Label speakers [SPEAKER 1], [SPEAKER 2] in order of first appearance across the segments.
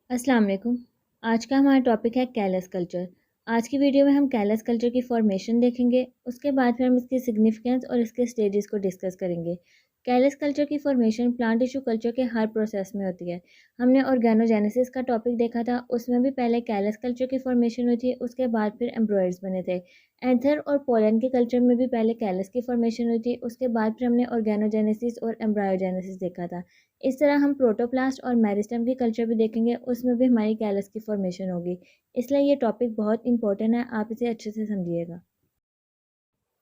[SPEAKER 1] अस्सलाम वालेकुम। आज का हमारा टॉपिक है कैलस कल्चर। आज की वीडियो में हम कैलस कल्चर की फॉर्मेशन देखेंगे। उसके बाद फिर हम इसकी सिग्निफिकेंस और इसके स्टेजेस को डिस्कस करेंगे। कैलस कल्चर की फॉर्मेशन प्लांट टिश्यू कल्चर के हर प्रोसेस में होती है। हमने ऑर्गेनोजेनेसिस का टॉपिक देखा था, उसमें भी पहले कैलस कल्चर की फॉर्मेशन हुई थी, उसके बाद फिर एम्ब्रॉयड्स बने थे। एंथर और पोलन के कल्चर में भी पहले कैलस की फॉर्मेशन हुई थी, उसके बाद फिर हमने ऑर्गेनोजेनेसिस और एम्ब्रायोजेनेसिस देखा था। इस तरह हम प्रोटोप्लास्ट और मेरिस्टम की कल्चर भी देखेंगे, उसमें भी हमारी कैलस की फॉर्मेशन होगी। इसलिए ये टॉपिक बहुत इंपॉर्टेंट है, आप इसे अच्छे से समझिएगा।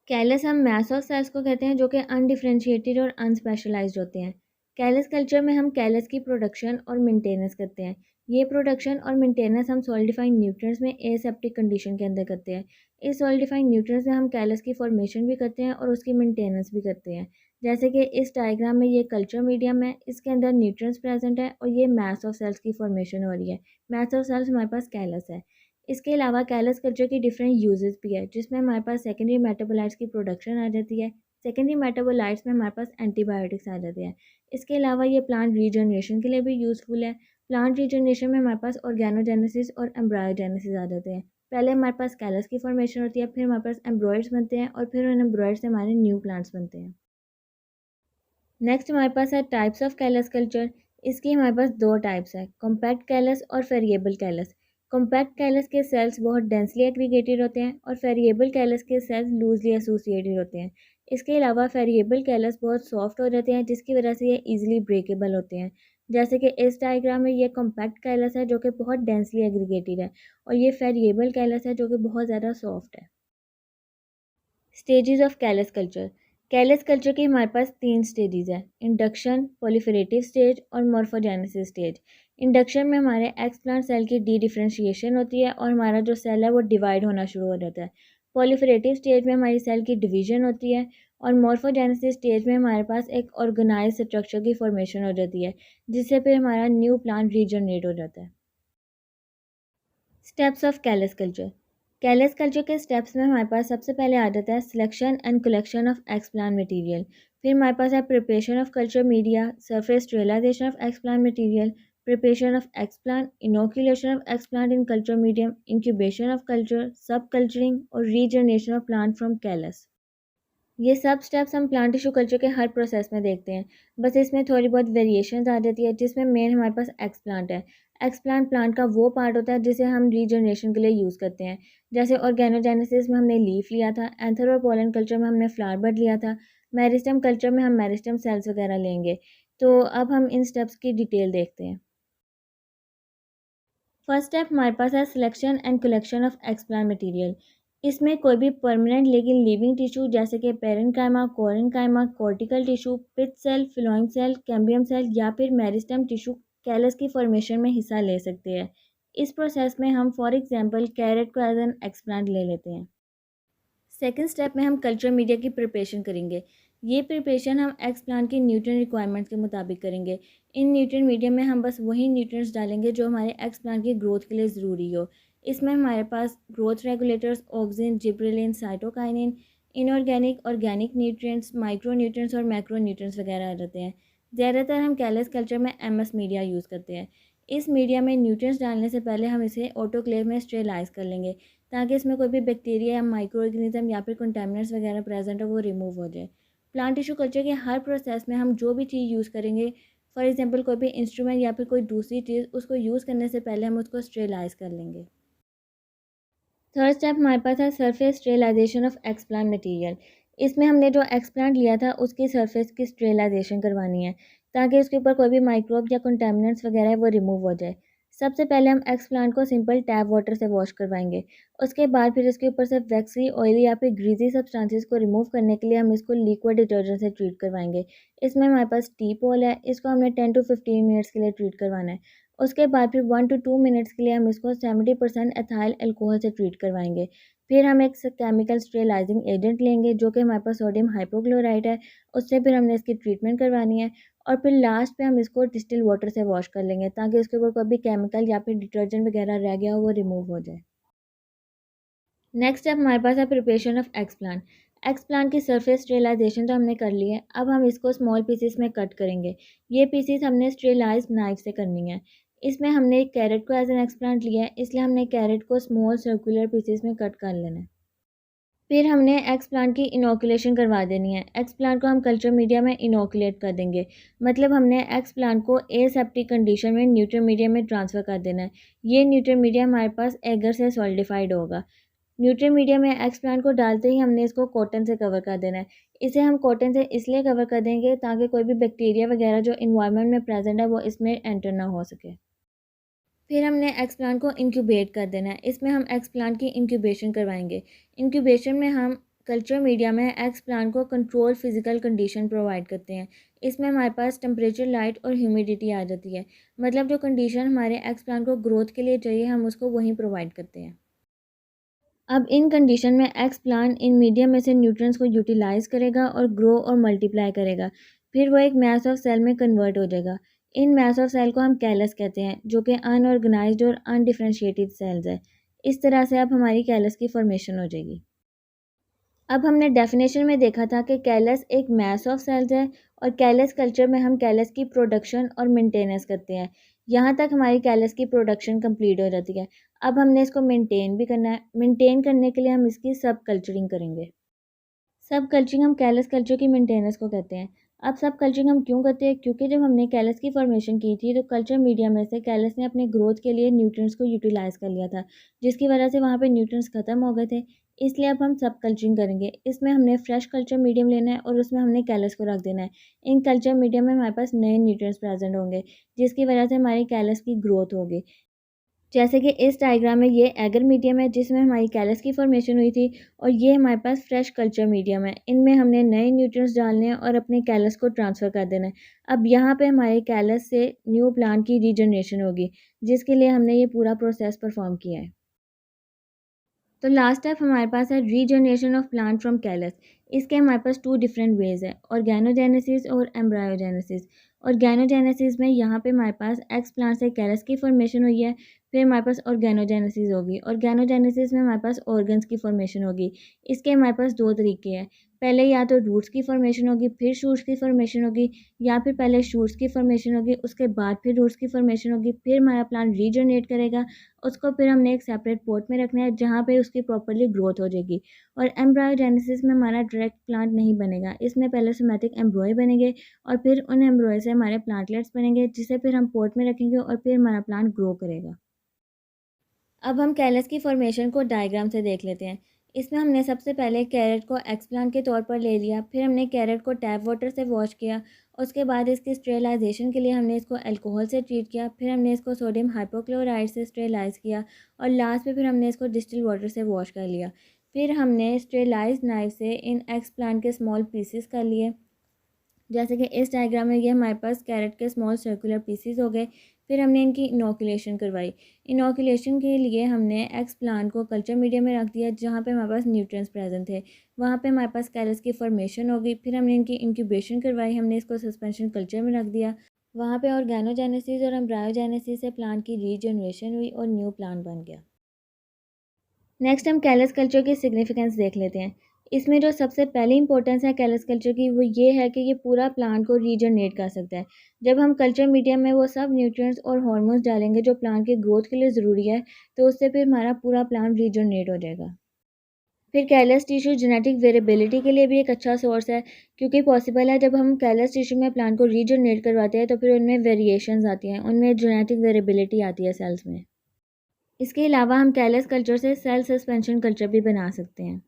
[SPEAKER 1] कैलस हम मैस ऑफ सेल्स को कहते हैं जो कि अनडिफरेंशिएटेड और अनस्पेशलाइज्ड होते हैं। कैलस कल्चर में हम कैलस की प्रोडक्शन और मेंटेनेंस करते हैं। ये प्रोडक्शन और मेंटेनेंस हम सॉलिडिफाइंग न्यूट्रिएंट्स में एसेप्टिक कंडीशन के अंदर करते हैं। इस सॉलिडिफाइंग न्यूट्रिएंट्स में हम कैलस की फॉर्मेशन भी करते हैं और उसकी मेंटेनेंस भी करते हैं। जैसे कि इस डायग्राम में ये कल्चर मीडियम है, इसके अंदर न्यूट्रिएंट्स प्रेजेंट है और ये मैस ऑफ सेल्स की फॉर्मेशन हो रही है। मैस ऑफ सेल्स हमारे पास कैलस है। इसके अलावा कैलस कल्चर की डिफरेंट यूजेस भी है, जिसमें हमारे पास सेकेंडरी मेटाबोलाइट्स की प्रोडक्शन आ जाती है। सेकेंडरी मेटाबोलाइट्स में हमारे पास एंटीबायोटिक्स आ जाते हैं। इसके अलावा ये प्लांट रीजनरेशन के लिए भी यूज़फुल है। प्लांट रीजनरेशन में हमारे पास ऑर्गेनोजेनेसिस और एम्ब्रायोजेनेसिस आ जाते हैं। पहले हमारे पास कैलस की फॉर्मेशन होती है, फिर हमारे पास एम्ब्रॉयड्स बनते हैं और फिर उन एम्ब्रॉयड से हमारे न्यू प्लांट्स बनते हैं। नेक्स्ट हमारे पास है टाइप्स ऑफ कैलस कल्चर। इसकी हमारे पास दो टाइप्स है, कॉम्पैक्ट कैलस और वेरिएबल कैलस। कॉम्पैक्ट कैलस के सेल्स बहुत डेंसली एग्रीगेटेड होते हैं और वेरिएबल कैलस के सेल्स लूजली एसोसिएटेड होते हैं। इसके अलावा वेरिएबल कैलस बहुत सॉफ्ट हो जाते हैं, जिसकी वजह से ये ईजिली ब्रेकेबल होते हैं। जैसे कि इस डायग्राम में ये कॉम्पैक्ट कैलस है जो कि बहुत डेंसली एग्रीगेटेड है और ये वेरिएबल कैलस है जो कि बहुत ज़्यादा सॉफ्ट है। Stages of callus culture. Callus culture के हमारे पास तीन स्टेजेस हैं, इंडक्शन, प्रोलिफरेटिव स्टेज और मॉर्फोजेनेसिस स्टेज। इंडक्शन में हमारे एक्स प्लांट सेल की डी डिफ्रेंशिएशन होती है और हमारा जो सेल है वो डिवाइड होना शुरू हो जाता है। प्रोलिफरेटिव स्टेज में हमारी सेल की डिवीजन होती है और मॉर्फोजेनेसिस स्टेज में हमारे पास एक ऑर्गेनाइज स्ट्रक्चर की फॉर्मेशन हो जाती है, जिससे फिर हमारा न्यू प्लांट रीजनरेट हो जाता है। Steps of callus culture. Callus culture के स्टेप्स में हमारे पास सबसे पहले आ जाता है selection and collection of explant material. फिर हमारे पास है preparation of culture media, surface sterilisation of explant material, preparation of explant, inoculation of explant in culture medium, incubation of culture, sub culturing और regeneration of plant from callus. ये सब steps हम plant tissue culture के हर process में देखते हैं, बस इसमें थोड़ी बहुत वेरिएशंस आ जाती है, जिसमें मेन हमारे पास एक्सप्लांट है। एक्सप्लांट प्लांट का वो पार्ट होता है जिसे हम रीजनरेशन के लिए यूज़ करते हैं। जैसे ऑर्गेनोजेनेसिस में हमने लीफ लिया था, एंथर और पोलन कल्चर में हमने फ्लावर बड लिया था, मेरिस्टम कल्चर में हम मेरिस्टम सेल्स वगैरह लेंगे। तो अब हम इन स्टेप्स की डिटेल देखते हैं। फर्स्ट स्टेप हमारे पास है selection and collection of explant material. इसमें कोई भी परमानेंट लेकिन लिविंग टिश्यू जैसे कि पेरेन्काइमा, कोरेन्काइमा, कॉर्टिकल टिश्यू, पिथ सेल, फिलोइम सेल, कैम्बियम सेल या फिर मेरिस्टम टिश्यू कैलस की फॉर्मेशन में हिस्सा ले सकते हैं। इस प्रोसेस में हम फॉर एग्जांपल कैरेट को एज एन एक्सप्लांट ले लेते हैं। सेकेंड स्टेप में हम कल्चर मीडिया की प्रिपरेशन करेंगे। ये प्रिपरेशन हम एक्स प्लांट की न्यूट्रिएंट रिक्वायरमेंट्स के मुताबिक करेंगे। इन न्यूट्रिएंट मीडिया में हम बस वही न्यूट्रिएंट्स डालेंगे जो हमारे एक्स प्लांट की ग्रोथ के लिए ज़रूरी हो। इसमें हमारे पास growth regulators, auxin, gibberellin, cytokinin, inorganic, organic nutrients, micro nutrients और मैक्रो न्यूट्रिएंट्स वगैरह आ जाते हैं। ज़्यादातर हम कैलस कल्चर में एमएस मीडिया यूज़ करते हैं। इस मीडिया में न्यूट्रिएंट्स डालने से पहले हम इसे ऑटोक्लेव में स्टेरिलाइज कर लेंगे, ताकि इसमें कोई भी बैक्टीरिया या माइक्रो ऑर्गेनिज्म या फिर कंटेमिनेंट्स वगैरह प्रेजेंट हो वो रिमूव हो जाए। प्लांट टिश्यू कल्चर के हर प्रोसेस में हम जो भी चीज़ यूज़ करेंगे, फॉर एग्जांपल कोई भी इंस्ट्रूमेंट या फिर कोई दूसरी चीज़, उसको यूज़ करने से पहले हम उसको स्टेरिलाइज कर लेंगे। थर्ड स्टेप हमारे पास है surface sterilisation of explant material. इसमें हमने जो एक्सप्लांट लिया था उसकी सरफेस की स्टेरिलाइजेशन करवानी है, ताकि उसके ऊपर कोई भी माइक्रोब या कंटेमिनेंट्स वगैरह है वो रिमूव हो जाए। सबसे पहले हम एक्सप्लांट को सिंपल टैप वाटर से वॉश करवाएंगे। उसके बाद फिर इसके ऊपर से वैक्सी, ऑयली या फिर ग्रीजी सब्सटेंसेस को रिमूव करने के लिए हम इसको लिक्विड डिटर्जेंट से ट्रीट करवाएंगे। इसमें हमारे पास टी पॉल है, इसको हमने 10 to 15 मिनट्स के लिए ट्रीट करवाना है। उसके बाद फिर 1 to 2 मिनट्स के लिए हम इसको 70% एथाइल अल्कोहल से ट्रीट करवाएंगे। फिर हम एक केमिकल स्टेरिलाइजिंग एजेंट लेंगे जो कि हमारे पास सोडियम हाइपोक्लोराइड है, उससे फिर हमने इसकी ट्रीटमेंट करवानी है और फिर लास्ट पे हम इसको डिस्टिल वाटर से वॉश कर लेंगे, ताकि उसके ऊपर कोई भी केमिकल या फिर डिटर्जेंट वगैरह रह गया हो वो रिमूव हो जाए। नेक्स्ट स्टेप हमारे पास है प्रिपरेशन ऑफ एक्सप्लांट। एक्सप्लांट की सरफेस स्टेरिलाइजेशन तो हमने कर ली है, अब हम इसको स्मॉल पीसेस में कट करेंगे। ये पीसेस हमने स्टेरिलाइज नाइफ से करनी है। इसमें हमने कैरेट को एज एन एक्सप्लांट लिया है, इसलिए हमने कैरेट को स्मॉल सर्कुलर पीसेस में कट कर लेना है। फिर हमने एक्स प्लांट की इनोकुलेशन करवा देनी है। एक्स प्लांट को हम कल्चर मीडिया में इनोकुलेट कर देंगे, मतलब हमने एक्स प्लांट को एसेप्टिक कंडीशन में न्यूट्रल मीडिया में ट्रांसफ़र कर देना है। ये न्यूट्रल मीडिया हमारे पास एगर से सॉलिडिफाइड होगा। न्यूट्रल मीडिया में एक्स प्लांट को डालते ही हमने इसको कॉटन से कवर कर देना है। इसे हम कॉटन से इसलिए कवर कर देंगे ताकि कोई भी बैक्टीरिया वगैरह जो इन्वायरमेंट में प्रेजेंट है वो इसमें एंटर ना हो सके। फिर हमने एक्स प्लांट को इंक्यूबेट कर देना है। इसमें हम एक्स प्लांट की इंक्यूबेशन करवाएंगे। इंक्यूबेशन में हम कल्चर मीडिया में एक्स प्लांट को कंट्रोल फिजिकल कंडीशन प्रोवाइड करते हैं। इसमें हमारे पास टेम्परेचर, लाइट और ह्यूमिडिटी आ जाती है, मतलब जो कंडीशन हमारे एक्स प्लांट को ग्रोथ के लिए चाहिए हम उसको वहीं प्रोवाइड करते हैं। अब इन कंडीशन में एक्स प्लांट इन मीडियम में से न्यूट्रिएंट्स को यूटिलाइज करेगा और ग्रो और मल्टीप्लाई करेगा। फिर वो एक मैस ऑफ सेल में कन्वर्ट हो जाएगा। इन मैस ऑफ सेल को हम कैलस कहते हैं, जो कि अनऑर्गेनाइज्ड और अनडिफरेंशिएटेड सेल्स है। इस तरह से अब हमारी कैलस की फॉर्मेशन हो जाएगी। अब हमने डेफिनेशन में देखा था कि कैलस एक मैस ऑफ सेल्स है और कैलस कल्चर में हम कैलस की प्रोडक्शन और मेंटेनेंस करते हैं। यहाँ तक हमारी कैलस की प्रोडक्शन कंप्लीट हो जाती है। अब हमने इसको मेंटेन भी करना है। मेंटेन करने के लिए हम इसकी सब कल्चरिंग करेंगे। सब कल्चरिंग हम कैलस कल्चर की मेंटेनेंस को कहते हैं। अब सब कल्चरिंग हम क्यों करते हैं? क्योंकि जब हमने कैलस की फॉर्मेशन की थी तो कल्चर मीडिया में से कैलस ने अपने ग्रोथ के लिए न्यूट्रिएंट्स को यूटिलाइज कर लिया था, जिसकी वजह से वहाँ पे न्यूट्रिएंट्स ख़त्म हो गए थे। इसलिए अब हम सब कल्चरिंग करेंगे। इसमें हमने फ्रेश कल्चर मीडियम लेना है और उसमें हमने कैलस को रख देना है। इन कल्चर मीडियम में हमारे पास नए न्यूट्रिएंट्स प्रेजेंट होंगे, जिसकी वजह से हमारी कैलस की ग्रोथ होगी। जैसे कि इस डायग्राम में ये एगर मीडियम है जिसमें हमारी कैलस की फॉर्मेशन हुई थी, और ये हमारे पास फ्रेश कल्चर मीडियम है। इनमें हमने नए न्यूट्रिएंट्स डालने हैं और अपने कैलस को ट्रांसफ़र कर देना है। अब यहाँ पे हमारे कैलस से न्यू प्लांट की रीजनरेशन होगी, जिसके लिए हमने ये पूरा प्रोसेस परफॉर्म किया है। तो लास्ट स्टेप हमारे पास है regeneration of plant from callus. इसके हमारे पास 2 डिफरेंट वेज है, ऑर्गेनोजेनेसिस और एम्ब्रायोजेनेसिस। ऑर्गेनोजेनेसिस में यहाँ पे हमारे पास एक्स प्लांट से कैलस की फॉर्मेशन हुई है। फिर हमारे पास ऑर्गेनोजेनेसिस होगी। ऑर्गेनोजेनेसिस में हमारे पास ऑर्गन्स की फॉर्मेशन होगी। इसके हमारे पास 2 तरीके हैं। पहले या तो रूट्स की फॉर्मेशन होगी, फिर शूट्स की फॉर्मेशन होगी, या फिर पहले शूट्स की फॉर्मेशन होगी, उसके बाद फिर रूट्स की फॉर्मेशन होगी। फिर हमारा प्लांट रीजनरेट करेगा, उसको फिर हमने एक सेपरेट पॉट में रखना है जहाँ पे उसकी प्रॉपर्ली ग्रोथ हो जाएगी। और एम्ब्रायोजेनेसिस में हमारा डायरेक्ट प्लांट नहीं बनेगा। इसमें पहले सोमैटिक एम्ब्रॉय बनेंगे और फिर उन एम्ब्रॉय से हमारे प्लांटलेट्स बनेंगे, जिसे फिर हम पॉट में रखेंगे और फिर हमारा प्लांट ग्रो करेगा। अब हम कैलस की फॉर्मेशन को डायग्राम से देख लेते हैं। इसमें हमने सबसे पहले कैरेट को एक्सप्लांट के तौर पर ले लिया। फिर हमने कैरेट को टैप वाटर से वॉश किया। उसके बाद इसकी स्टेरिलाइजेशन के लिए हमने इसको अल्कोहल से ट्रीट किया। फिर हमने इसको सोडियम हाइपोक्लोराइड से स्टेरिलाइज़ किया और लास्ट में फिर हमने इसको डिस्टिल वाटर से वॉश कर लिया। फिर हमने स्टेरिलाइज्ड नाइफ से इन एक्सप्लांट के स्मॉल पीसेस कर लिए। जैसे कि इस डायग्राम में ये हमारे पास कैरेट के स्मॉल सर्कुलर पीसीज हो गए। फिर हमने इनकी इनोकुलेशन करवाई। इनोकुलेशन के लिए हमने एक्स प्लांट को कल्चर मीडिया में रख दिया जहाँ पे हमारे पास न्यूट्रिएंट्स प्रेजेंट थे। वहाँ पे हमारे पास कैलस की फॉर्मेशन हो गई। फिर हमने इनकी इंक्यूबेशन करवाई। हमने इसको सस्पेंशन कल्चर में रख दिया। वहाँ पे ऑर्गेनोजेनेसिस और एम्ब्रायोजेनेसिस से प्लांट की रीजनरेशन हुई और न्यू प्लांट बन गया। नेक्स्ट हम कैलस कल्चर की सिग्निफिकेंस देख लेते हैं। इसमें जो सबसे पहली इंपॉर्टेंस है कैलस कल्चर की वो ये है कि ये पूरा प्लांट को रीजनरेट कर सकता है। जब हम कल्चर मीडियम में वो सब न्यूट्रिएंट्स और हार्मोन्स डालेंगे जो प्लांट के ग्रोथ के लिए ज़रूरी है, तो उससे फिर हमारा पूरा प्लांट रीजनरेट हो जाएगा। फिर कैलस टिश्यू जेनेटिक वेरिएबिलिटी के लिए भी एक अच्छा सोर्स है, क्योंकि पॉसिबल है जब हम कैलस टिश्यू में प्लांट को रीजनरेट करवाते हैं तो फिर उनमें वेरिएशंस आती हैं, उनमें जेनेटिक वेरिएबिलिटी आती है सेल्स में। इसके अलावा हम कैलस कल्चर से सेल सस्पेंशन कल्चर भी बना सकते हैं।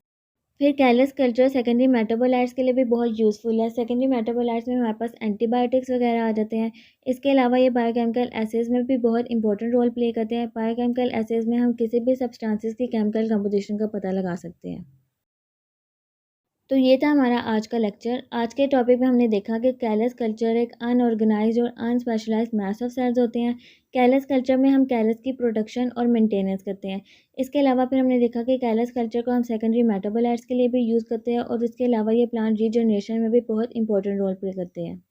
[SPEAKER 1] फिर कैलस कल्चर सेकेंडरी मेटाबोलाइट्स के लिए भी बहुत यूज़फुल है। सेकेंडरी मेटाबोलाइट्स में हमारे पास एंटीबायोटिक्स वगैरह आ जाते हैं। इसके अलावा ये बायोकेमिकल एसेज में भी बहुत इंपॉर्टेंट रोल प्ले करते हैं। बायोकेमिकल एसेज में हम किसी भी सब्सटेंसेस की केमिकल कंपोजिशन का पता लगा सकते हैं। तो ये था हमारा आज का लेक्चर। आज के टॉपिक में हमने देखा कि कैलस कल्चर एक अनऑर्गेनाइज्ड और अनस्पेशलाइज्ड मैस ऑफ सेल्स होते हैं। कैलस कल्चर में हम कैलस की प्रोडक्शन और मेंटेनेंस करते हैं। इसके अलावा फिर हमने देखा कि कैलस कल्चर को हम सेकेंडरी मेटाबोलाइट्स के लिए भी यूज़ करते हैं और इसके अलावा ये प्लांट रीजनरेशन में भी बहुत इंपॉर्टेंट रोल प्ले करते हैं।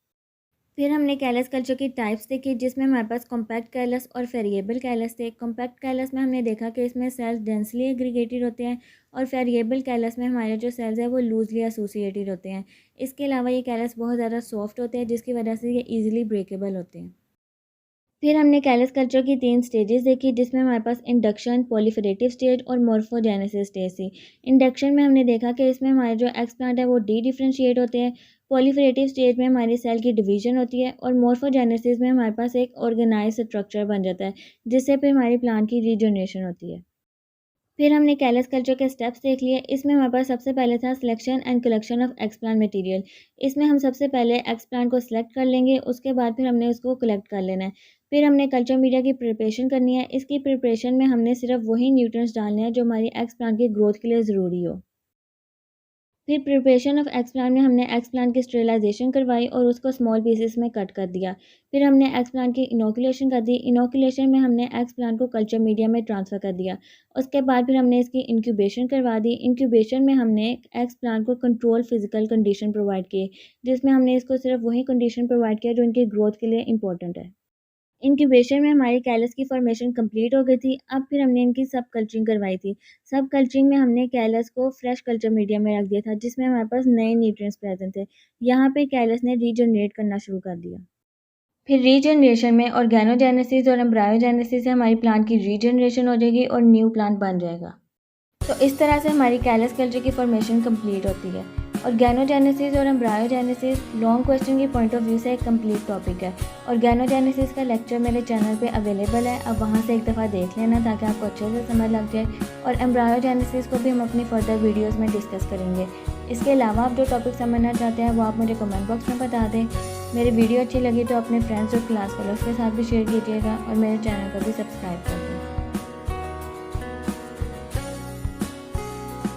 [SPEAKER 1] फिर हमने कैलस कल्चर की टाइप्स देखी, जिसमें हमारे पास कॉम्पैक्ट कैलस और वेरिएबल कैलस थे। कॉम्पैक्ट कैलस में हमने देखा कि इसमें सेल्स डेंसली एग्रीगेटेड होते हैं और वेरिएबल कैलस में हमारे जो सेल्स हैं वो लूजली एसोसिएटेड होते हैं। इसके अलावा ये कैलस बहुत ज़्यादा सॉफ्ट होते हैं, जिसकी वजह से ये ईजिली ब्रेकेबल होते हैं। फिर हमने कैलस कल्चर की 3 स्टेजेस देखी, जिसमें हमारे पास इंडक्शन, प्रोलिफरेटिव स्टेज और मॉर्फोजेनेसिस स्टेज थी। इंडक्शन में हमने देखा कि इसमें हमारे जो एक्स प्लांट है वो डी डिफ्रेंशिएट होते हैं। प्रोलिफरेटिव स्टेज में हमारी सेल की डिवीजन होती है और मॉर्फोजेनेसिस में हमारे पास एक ऑर्गेनाइज्ड स्ट्रक्चर बन जाता है, जिससे फिर हमारी प्लांट की रीजनरेशन होती है। फिर हमने कैलस कल्चर के स्टेप्स देख लिए। इसमें हमारे पास सबसे पहले था selection and collection of explant material. इसमें हम सबसे पहले एक्सप्लांट को सिलेक्ट कर लेंगे, उसके बाद फिर हमने उसको कलेक्ट कर लेना है। फिर हमने कल्चर मीडिया की प्रिपरेशन करनी है। इसकी प्रिपरेशन में हमने सिर्फ वही न्यूट्रिएंट्स डालने हैं जो हमारी एक्सप्लांट की ग्रोथ के लिए ज़रूरी हो। फिर प्रिपरेशन ऑफ एक्सप्लांट में हमने एक्सप्लांट की स्टेरिलाइजेशन करवाई और उसको स्मॉल पीसेस में कट कर दिया। फिर हमने एक्सप्लांट की इनोकुलेशन कर दी। इनोकुलेशन में हमने एक्सप्लांट को कल्चर मीडिया में ट्रांसफ़र कर दिया। उसके बाद फिर हमने इसकी इंक्यूबेशन करवा दी। इंक्यूबेशन में हमने एक्सप्लांट को कंट्रोल फिजिकल कंडीशन प्रोवाइड किए, जिसमें हमने इसको सिर्फ वही कंडीशन प्रोवाइड किया जो इनकी ग्रोथ के लिए इंपॉर्टेंट है। इंक्यूबेशन में हमारी कैलस की फॉर्मेशन कंप्लीट हो गई थी। अब फिर हमने इनकी सब कल्चरिंग करवाई थी। सब कल्चरिंग में हमने कैलस को फ्रेश कल्चर मीडिया में रख दिया था, जिसमें हमारे पास नए न्यूट्रिएंट्स प्रेजेंट थे। यहाँ पे कैलस ने रीजनरेट करना शुरू कर दिया। फिर रीजनरेशन में ऑर्गेनोजेनेसिस और एम्ब्रायोजेनेसिस से हमारी प्लांट की रीजनरेशन हो जाएगी और न्यू प्लांट बन जाएगा। तो इस तरह से हमारी कैलस कल्चर की फॉर्मेशन कंप्लीट होती है। ऑर्गेनोजेनेसिस और एम्ब्रायोजेनेसिस लॉन्ग क्वेश्चन के पॉइंट ऑफ व्यू से एक कंप्लीट टॉपिक है। ऑर्गेनोजेनेसिस का लेक्चर मेरे चैनल पे अवेलेबल है, अब वहाँ से एक दफ़ा देख लेना ताकि आपको अच्छे से समझ लग जाए। और एम्ब्रायोजेनेसिस को भी हम अपनी फर्दर वीडियोस में डिस्कस करेंगे। इसके अलावा आप जो टॉपिक समझना चाहते हैं वो आप मुझे कमेंट बॉक्स में बता दें। मेरी वीडियो अच्छी लगी तो अपने फ्रेंड्स और क्लास फेलोज़ के साथ भी शेयर कीजिएगा और मेरे चैनल को भी सब्सक्राइब करें।